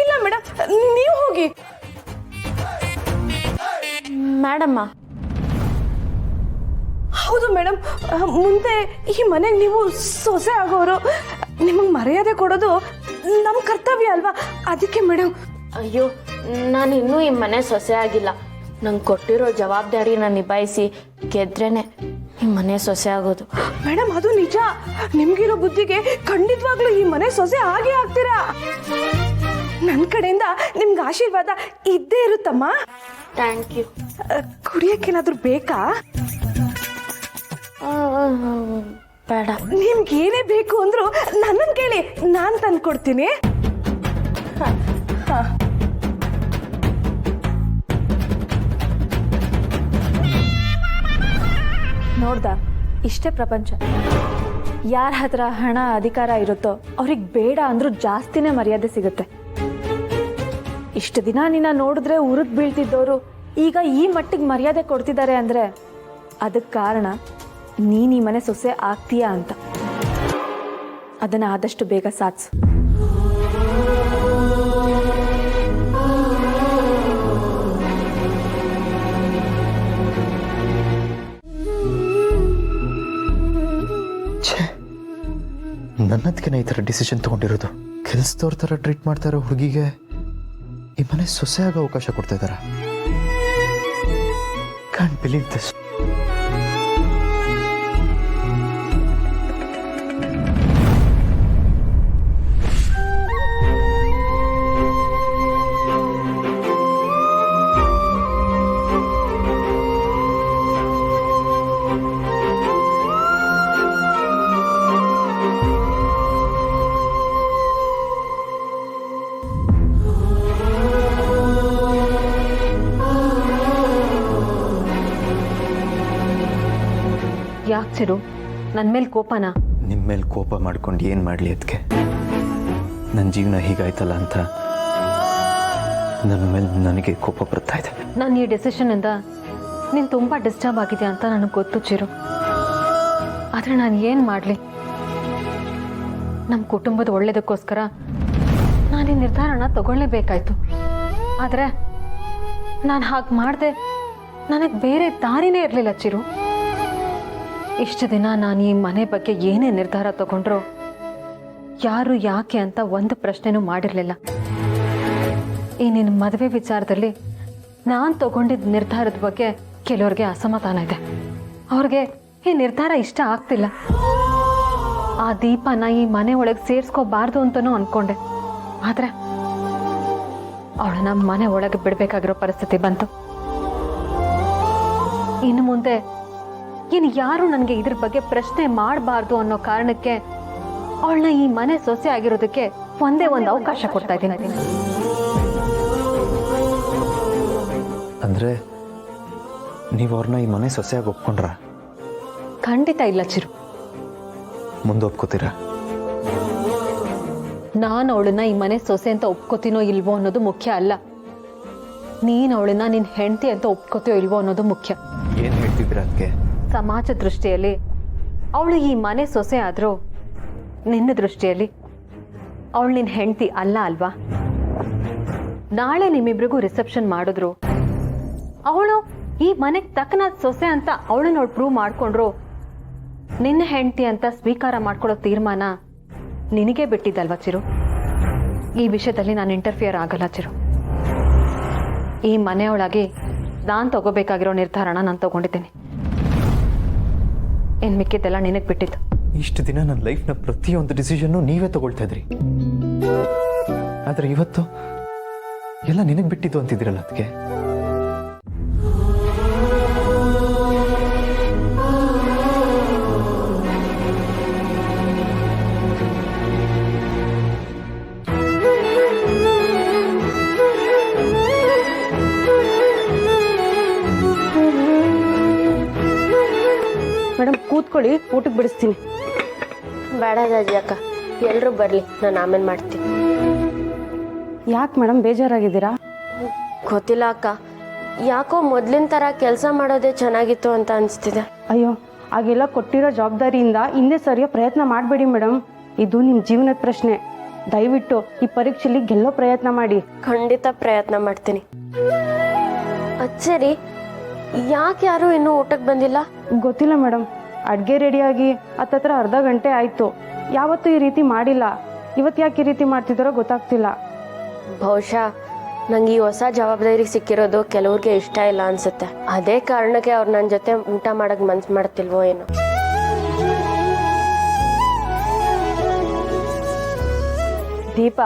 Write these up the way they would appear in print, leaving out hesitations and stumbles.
ಇಲ್ಲ ಮೇಡಮ್, ನೀವು ಹೋಗಿ. ಮೇಡಮ್ಮ. ಹೌದು ಮೇಡಮ್, ಮುಂದೆ ಈ ಮನೆಗೆ ನೀವು ಸೊಸೆ ಆಗೋರು, ನಿಮಗೆ ಮರ್ಯಾದೆ ಕೊಡೋದು ನಮ್ಮ ಕರ್ತವ್ಯ ಅಲ್ವಾ? ಅದಕ್ಕೆ ಮೇಡಮ್. ಅಯ್ಯೋ, ನಾನು ಇನ್ನೂ ಈ ಮನೆ ಸೊಸೆ ಆಗಿಲ್ಲ. ನಂಗೆ ಕೊಟ್ಟಿರೋ ಜವಾಬ್ದಾರಿನ ನಿಭಾಯಿಸಿ ಗೆದ್ರೇನೆ ಈ ಮನೆ ಸೊಸೆ ಆಗೋದು. ಮೇಡಮ್, ಅದು ನಿಜ. ನಿಮ್ಗಿರೋ ಬುದ್ಧಿಗೆ ಖಂಡಿತವಾಗ್ಲೂ ಈ ಮನೆ ಸೊಸೆ ಆಗೇ ಆಗ್ತೀರಾ. ನನ್ನ ಕಡೆಯಿಂದ ನಿಮ್ಗೆ ಆಶೀರ್ವಾದ ಇದ್ದೇ ಇರುತ್ತಮ್ಮ. Thank you. ಕುಡಿಯೋಕ್ಕೇನಾದ್ರೂ ಬೇಕಾ? ಬೇಡ. ನಿಮ್ಗೆ ಏನೇ ಬೇಕು ಅಂದ್ರು ನನ್ನನ್ನು ಕೇಳಿ, ನಾನು ತಂದು ಕೊಡ್ತೀನಿ. ನೋಡ್ದ, ಇಷ್ಟೇ ಪ್ರಪಂಚ. ಯಾರ ಹತ್ರ ಹಣ ಅಧಿಕಾರ ಇರುತ್ತೋ ಅವ್ರಿಗೆ ಬೇಡ ಅಂದ್ರೂ ಜಾಸ್ತಿನೇ ಮರ್ಯಾದೆ ಸಿಗುತ್ತೆ. ಇಷ್ಟು ದಿನ ನಿನ್ನ ನೋಡಿದ್ರೆ ಉರುಗ್ ಬೀಳ್ತಿದ್ದವರು ಈಗ ಈ ಮಟ್ಟಿಗೆ ಮರ್ಯಾದೆ ಕೊಡ್ತಿದ್ದಾರೆ ಅಂದ್ರೆ ಅದಕ್ಕೆ ಕಾರಣ ನೀನ್ ಈ ಮನೆ ಸೊಸೆ ಆಗ್ತೀಯಾ ಅಂತ. ಅದನ್ನ ಆದಷ್ಟು ಬೇಗ ಸಾಧಿಸು. ನನ್ನದಕ್ಕೆ ಈ ಥರ ಡಿಸಿಷನ್ ತಗೊಂಡಿರೋದು. ಕೆಲಸದವ್ರ ಥರ ಟ್ರೀಟ್ ಮಾಡ್ತಾ ಇರೋ ಹುಡುಗಿಗೆ ಈ ಮನೆ ಸೊಸೆ ಆಗೋ ಅವಕಾಶ ಕೊಡ್ತಾ ಇದ್ದಾರ. Can't believe this. ಯಾಕೆ ಚಿರು, ನನ್ನ ಮೇಲೆ ಕೋಪನಾ? ನಿಮ್ಮ ಮೇಲೆ ಕೋಪ ಮಾಡ್ಕೊಂಡು ಏನು ಮಾಡಲಿ? ಅದಕ್ಕೆ ನನ್ನ ಜೀವನ ಹೀಗಾಯ್ತಲ್ಲ ಅಂತ ನನ್ನ ಮೇಲೆ ನನಗೆ ಕೋಪ ಬರ್ತಾ ಇದೆ. ನಾನು ಈ ಡೆಸಿಷನಿಂದ ನೀನು ತುಂಬ ಡಿಸ್ಟರ್ಬ್ ಆಗಿದೆ ಅಂತ ನನಗೆ ಗೊತ್ತು ಚಿರು. ಆದರೆ ನಾನು ಏನು ಮಾಡಲಿ? ನಮ್ಮ ಕುಟುಂಬದ ಒಳ್ಳೇದಕ್ಕೋಸ್ಕರ ನಾನು ಈ ನಿರ್ಧಾರನ ತಗೊಳ್ಳೇಬೇಕಾಯ್ತು. ಆದರೆ ನಾನು ಹಾಗೆ ಮಾಡಿದೆ, ನನಗೆ ಬೇರೆ ದಾರಿನೇ ಇರಲಿಲ್ಲ ಚಿರು. ಇಷ್ಟು ದಿನ ನಾನು ಈ ಮನೆ ಬಗ್ಗೆ ಏನೇ ನಿರ್ಧಾರ ತಗೊಂಡ್ರು ಯಾರು ಯಾಕೆ ಅಂತ ಒಂದು ಪ್ರಶ್ನೆನೂ ಮಾಡಿರಲಿಲ್ಲ. ಈ ನಿನ್ನ ಮದುವೆ ವಿಚಾರದಲ್ಲಿ ನಾನು ತಗೊಂಡಿದ್ದ ನಿರ್ಧಾರದ ಬಗ್ಗೆ ಕೆಲವ್ರಿಗೆ ಅಸಮಾಧಾನ ಇದೆ. ಅವ್ರಿಗೆ ಈ ನಿರ್ಧಾರ ಇಷ್ಟ ಆಗ್ತಿಲ್ಲ. ಆ ದೀಪನ ಈ ಮನೆ ಒಳಗೆ ಸೇರಿಸ್ಕೋಬಾರ್ದು ಅಂತನೂ ಅಂದ್ಕೊಂಡೆ. ಆದರೆ ಅವಳನ್ನ ಮನೆ ಒಳಗೆ ಬಿಡಬೇಕಾಗಿರೋ ಪರಿಸ್ಥಿತಿ ಬಂತು. ಇನ್ನು ಮುಂದೆ ಇನ್ನು ಯಾರು ನನಗೆ ಇದ್ರ ಬಗ್ಗೆ ಪ್ರಶ್ನೆ ಮಾಡಬಾರ್ದು ಅನ್ನೋ ಕಾರಣಕ್ಕೆ ಅವಳನ್ನ ಈ ಮನೆ ಸೊಸೆ ಆಗಿರೋದಕ್ಕೆ ಒಂದೇ ಒಂದು ಅವಕಾಶ ಕೊಡ್ತಾ ಇದ್ದೀನಿ. ಅಂದ್ರೆ ನೀವು ಅವ್ರನ್ನ ಈ ಮನೆ ಸೊಸೆಯಾಗಿ ಒಪ್ಕೊಂಡ್ರ? ಖಂಡಿತ ಇಲ್ಲ ಚಿರು. ಮುಂದೆ ಒಪ್ಕೋತೀರಾ? ನಾನು ಅವಳನ್ನ ಈ ಮನೆ ಸೊಸೆ ಅಂತ ಒಪ್ಕೋತೀನೋ ಇಲ್ವೋ ಅನ್ನೋದು ಮುಖ್ಯ ಅಲ್ಲ. ನೀನು ಅವಳನ್ನ ನಿನ್ನ ಹೆಂಡತಿ ಅಂತ ಒಪ್ಕೋತೀಯೋ ಇಲ್ವೋ ಅನ್ನೋದು ಮುಖ್ಯ. ಏನು ಹೇಳ್ತಿದ್ದೀರಾ? ಅದಕ್ಕೆ ಸಮಾಜ ದೃಷ್ಟಿಯಲ್ಲಿ ಅವಳು ಈ ಮನೆ ಸೊಸೆ ಆದರೂ ನಿನ್ನ ದೃಷ್ಟಿಯಲ್ಲಿ ಅವಳು ನಿನ್ನ ಹೆಂಡತಿ ಅಲ್ಲ ಅಲ್ವಾ? ನಾಳೆ ನಿಮ್ಮಿಬ್ರಿಗೂ ರಿಸೆಪ್ಷನ್ ಮಾಡಿದ್ರು ಅವಳು ಈ ಮನೆಗೆ ತಕ್ಕನಾದ ಸೊಸೆ ಅಂತ ಅವಳನ್ನ ಅವಳು ಪ್ರೂವ್ ಮಾಡಿಕೊಂಡ್ರು ನಿನ್ನ ಹೆಂಡತಿ ಅಂತ ಸ್ವೀಕಾರ ಮಾಡ್ಕೊಳ್ಳೋ ತೀರ್ಮಾನ ನಿನಗೆ ಬಿಟ್ಟಿದ್ದಲ್ವಾ ಚಿರು? ಈ ವಿಷಯದಲ್ಲಿ ನಾನು ಇಂಟರ್ಫಿಯರ್ ಆಗಲ್ಲ ಚಿರು. ಈ ಮನೆಯೊಳಗೆ ನಾನು ತಗೋಬೇಕಾಗಿರೋ ನಿರ್ಧಾರನ ನಾನು ತಗೊಂಡಿದ್ದೀನಿ. ಏನು ಮಿಕ್ಕಿದ್ದೆಲ್ಲ ನಿನಗೆ ಬಿಟ್ಟಿದ್ದು. ಇಷ್ಟು ದಿನ ನನ್ನ ಲೈಫ್ನ ಪ್ರತಿಯೊಂದು ಡಿಸಿಷನ್ನು ನೀವೇ ತಗೊಳ್ತಾ ಇದ್ರಿ. ಆದರೆ ಇವತ್ತು ಎಲ್ಲ ನಿನಗೆ ಬಿಟ್ಟಿದ್ದು ಅಂತಿದ್ದೀರಲ್ಲ. ಅದಕ್ಕೆ ಮೇಡಮ್ ಕೂತ್ಕೊಳ್ಳಿ, ಊಟಕ್ಕೆ ಬಿಡಿಸ್ತೀನಿ. ಬೇಡ ರಾಜಿ ಅಕ್ಕ, ಎಲ್ಲರೂ ಬರಲಿ, ನಾನು ಆಮೇಲೆ ಮಾಡ್ತೀನಿ. ಯಾಕೆ ಮೇಡಮ್ ಬೇಜಾರಾಗಿದ್ದೀರಾ? ಗೊತ್ತಿಲ್ಲ ಅಕ್ಕ, ಯಾಕೋ ಮೊದಲಿನ ಥರ ಕೆಲಸ ಮಾಡೋದೇ ಚೆನ್ನಾಗಿತ್ತು ಅಂತ ಅನಿಸ್ತಿದೆ. ಅಯ್ಯೋ, ಹಾಗೆಲ್ಲ ಕೊಟ್ಟಿರೋ ಜವಾಬ್ದಾರಿಯಿಂದ ಹಿಂದೆ ಸರಿಯೋ ಪ್ರಯತ್ನ ಮಾಡಬೇಡಿ ಮೇಡಮ್. ಇದು ನಿಮ್ಮ ಜೀವನದ ಪ್ರಶ್ನೆ. ದಯವಿಟ್ಟು ಈ ಪರೀಕ್ಷೆಲಿ ಗೆಲ್ಲೋ ಪ್ರಯತ್ನ ಮಾಡಿ. ಖಂಡಿತ ಪ್ರಯತ್ನ ಮಾಡ್ತೀನಿ. ಅದ್ ಸರಿ, ಯಾಕೆ ಯಾರು ಇನ್ನೂ ಊಟಕ್ಕೆ ಬಂದಿಲ್ಲ? ಗೊತ್ತಿಲ್ಲ ಮೇಡಮ್, ಅಡುಗೆ ರೆಡಿಯಾಗಿ ಹತ್ತತ್ರ ಅರ್ಧ ಗಂಟೆ ಆಯಿತು. ಯಾವತ್ತೂ ಈ ರೀತಿ ಮಾಡಿಲ್ಲ. ಇವತ್ತು ಯಾಕೆ ಈ ರೀತಿ ಮಾಡ್ತಿದ್ದಾರೋ ಗೊತ್ತಾಗ್ತಿಲ್ಲ. ಬಹುಶಃ ನಂಗೆ ಈ ಹೊಸ ಜವಾಬ್ದಾರಿ ಸಿಕ್ಕಿರೋದು ಕೆಲವ್ರಿಗೆ ಇಷ್ಟ ಇಲ್ಲ ಅನ್ಸುತ್ತೆ. ಅದೇ ಕಾರಣಕ್ಕೆ ಅವ್ರು ನನ್ನ ಜೊತೆ ಊಟ ಮಾಡಕ್ ಮನ್ಸು ಮಾಡ್ತಿಲ್ವೋ ಏನೋ. ದೀಪ,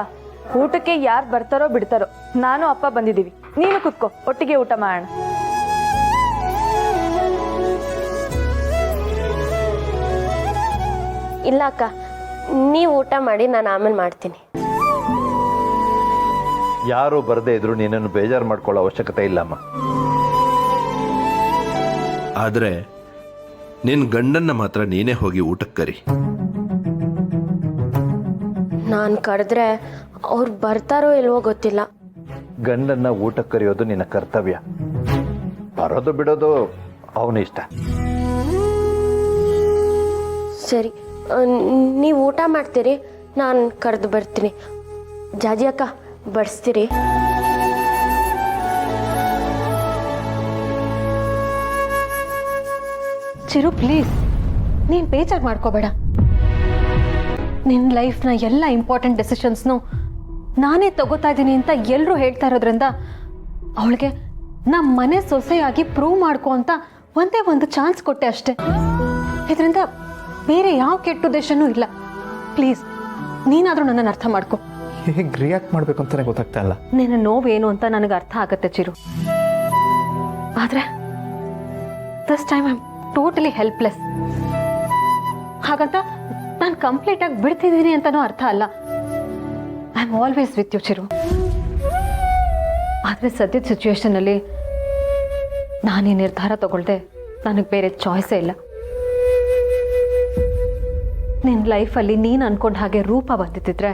ಊಟಕ್ಕೆ ಯಾರು ಬರ್ತಾರೋ ಬಿಡ್ತಾರೋ, ನಾನು ಅಪ್ಪ ಬಂದಿದ್ದೀವಿ. ನೀನು ಕುತ್ಕೋ, ಒಟ್ಟಿಗೆ ಊಟ ಮಾಡೋಣ. ಇಲ್ಲ ಅಕ್ಕ, ನೀವು ಊಟ ಮಾಡಿ, ನಾನು ಆಮೇಲೆ ಮಾಡ್ತೀನಿ. ಯಾರು ಬರದೇ ಇದ್ರು ನೀನನ್ನು ಬೇಜಾರು ಮಾಡ್ಕೊಳ್ಳೋ ಅವಶ್ಯಕತೆ ಇಲ್ಲಮ್ಮ. ಆದರೆ ನಿನ್ನ ಗಂಡನ್ನ ಮಾತ್ರ ನೀನೇ ಹೋಗಿ ಊಟಕ್ಕೆ ಕರಿ. ನಾನು ಕರೆದ್ರೆ ಅವ್ರು ಬರ್ತಾರೋ ಇಲ್ವೋ ಗೊತ್ತಿಲ್ಲ. ಗಂಡನ್ನ ಊಟಕ್ಕೆ ಕರೆಯೋದು ನಿನ್ನ ಕರ್ತವ್ಯ. ಬರೋದು ಬಿಡೋದು ಅವನ ಇಷ್ಟ. ಸರಿ, ನೀವು ಊಟ ಮಾಡ್ತೀರಿ, ನಾನು ಕರೆದು ಬರ್ತೀನಿ. ಜಾಜಿ ಅಕ್ಕ, ಬಡಿಸ್ತೀರಿ? ಚಿರು ಪ್ಲೀಸ್, ನೀನು ಬೇಜಾರು ಮಾಡ್ಕೋಬೇಡ. ನಿನ್ನ ಲೈಫ್ನ ಎಲ್ಲ ಇಂಪಾರ್ಟೆಂಟ್ ಡೆಸಿಷನ್ಸ್ನು ನಾನೇ ತಗೋತಾ ಇದ್ದೀನಿ ಅಂತ ಎಲ್ಲರೂ ಹೇಳ್ತಾ ಇರೋದ್ರಿಂದ ಅವಳಿಗೆ ನಮ್ಮ ಮನೆ ಸೊಸೆಯಾಗಿ ಪ್ರೂವ್ ಮಾಡ್ಕೊ ಅಂತ ಒಂದೇ ಒಂದು ಚಾನ್ಸ್ ಕೊಟ್ಟೆ ಅಷ್ಟೆ. ಇದರಿಂದ ಬೇರೆ ಯಾವ ಕೆಟ್ಟ ಉದ್ದೇಶನೂ ಇಲ್ಲ. ಪ್ಲೀಸ್, ನೀನಾದರೂ ನನ್ನನ್ನು ಅರ್ಥ ಮಾಡ್ಕೊ. ಹೇಗೆ ರಿಯಾಕ್ಟ್ ಮಾಡಬೇಕು ಅಂತಲೇ ಗೊತ್ತಾಗ್ತಾ ಇಲ್ಲ. ನಿನ್ನ ನೋವೇನು ಅಂತ ನನಗೆ ಅರ್ಥ ಆಗುತ್ತೆ ಚಿರು. ಆದರೆ this time I am totally helpless. ಹಾಗಂತ ನಾನು ಕಂಪ್ಲೀಟಾಗಿ ಬಿಡ್ತಿದ್ದೀನಿ ಅಂತನೂ ಅರ್ಥ ಅಲ್ಲ. I am always with you Chiru. ಆದರೆ ಸದ್ಯದ ಸಿಚುವೇಶನಲ್ಲಿ ನಾನು ಈ ನಿರ್ಧಾರ ತಗೊಳ್ದೆ ನನಗೆ ಬೇರೆ ಚಾಯ್ಸೇ ಇಲ್ಲ. ನಿನ್ನ ಲೈಫಲ್ಲಿ ನೀನು ಅನ್ಕೊಂಡ ಹಾಗೆ ರೂಪ ಬಂದಿದ್ದಿದ್ರೆ